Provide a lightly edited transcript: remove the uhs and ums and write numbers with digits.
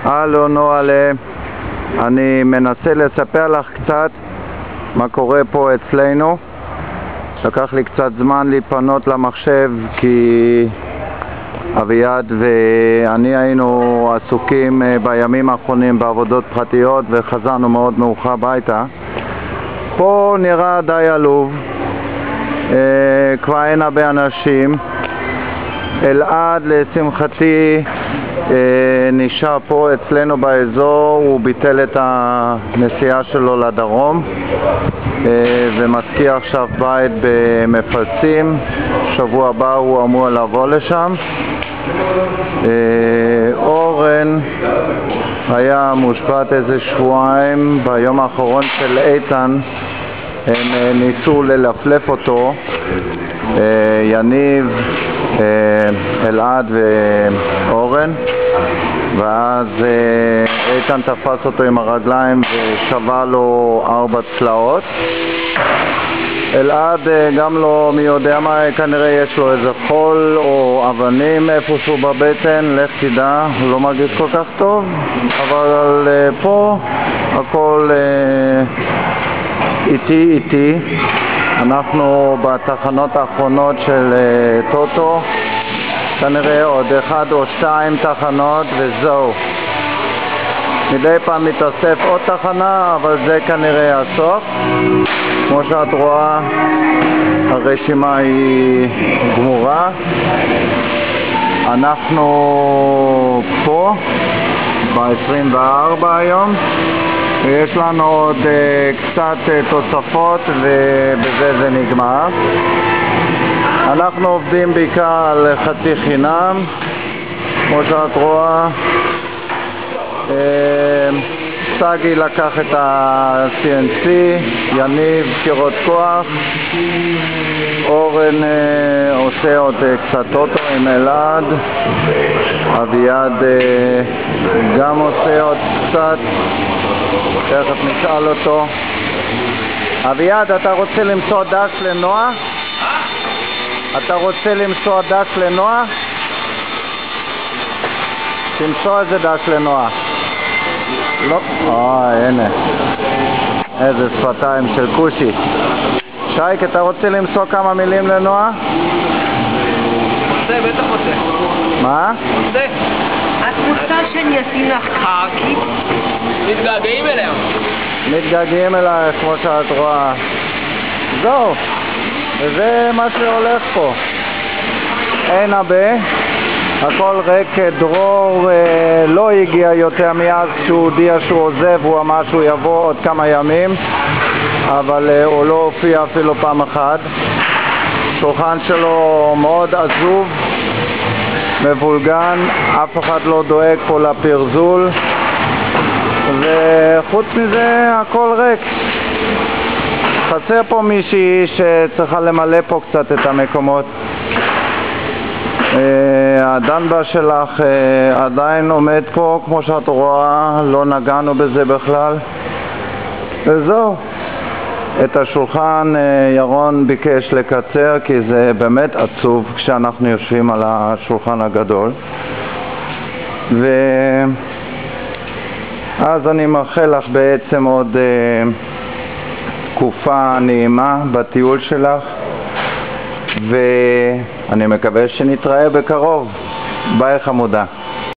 הלו נועלה, אני מנסה לספר לך קצת מה קורה פה אצלנו. לקח לי קצת זמן להתפנות למחשב כי אביעד ואני היינו עסוקים בימים האחרונים בעבודות פרטיות וחזרנו מאוד מאוחר הביתה. פה נראה די עלוב, כבר אין הרבה אנשים. אלעד לשמחתי נשאר פה אצלנו באזור, הוא ביטל את הנסיעה שלו לדרום ומשכיר עכשיו בית במפלסים. שבוע הבא הוא אמור לבוא לשם. אורן היה מושבת איזה שבועיים. ביום האחרון של איתן הם ניסו ללפלף אותו, יניב, אלעד ואורן, ואז איתן תפס אותו עם הרגליים ושבר לו 4 צלעות. אלעד גם לא מי יודע מה, כנראה יש לו איזה חול או אבנים איפשהו בבטן, לך תדע, הוא לא מרגיש כל כך טוב, אבל פה הכל איתי. אנחנו בתחנות האחרונות של טוטו, כנראה עוד 1 או 2 תחנות וזהו. מדי פעם מתאסף עוד תחנה, אבל זה כנראה הסוף. כמו שאת רואה, הרשימה היא גמורה. אנחנו פה ב-24 היום, ויש לנו עוד קצת תוספות ובזה זה נגמר. אנחנו עובדים בעיקר על חצי חינם, כמו שאת רואה. סגי לקח את ה-CNC, יניב קירות כוח, אורן עושה עוד קצת אוטו עם אלעד, אביעד גם עושה עוד קצת, תכף נשאל אותו. אביעד, אתה רוצה למצוא דש לנועה? אתה רוצה למצוא דש לנועה? תמצוא איזה דש לנועה. לא? הנה. איזה שפתיים של קושי. שייק, אתה רוצה למצוא כמה מילים לנועה? רוצה, בטח רוצה. מה? רוצה. את רוצה שאני אשים לך קרקי? מתגעגעים אליה. מתגעגעים אלייך כמו שאת רואה. זהו. וזה מה שהולך פה. אין הרבה. הכל ריק. דרור לא הגיע יותר מאז שהוא הודיע שהוא עוזב. הוא אמר שהוא יבוא עוד כמה ימים, אבל הוא לא הופיע אפילו פעם אחת. שולחן שלו מאוד עזוב, מבולגן, אף אחד לא דואג פה לפרזול, וחוץ מזה הכל ריק. חסר פה מישהי שצריכה למלא פה קצת את המקומות. הדנבה שלך עדיין עומד פה כמו שאת רואה, לא נגענו בזה בכלל. וזהו. את השולחן ירון ביקש לקצר כי זה באמת עצוב כשאנחנו יושבים על השולחן הגדול. ואז אני מאחל לך בעצם עוד תקופה נעימה בטיול שלך, ואני מקווה שנתראה בקרוב. ביי חמודה.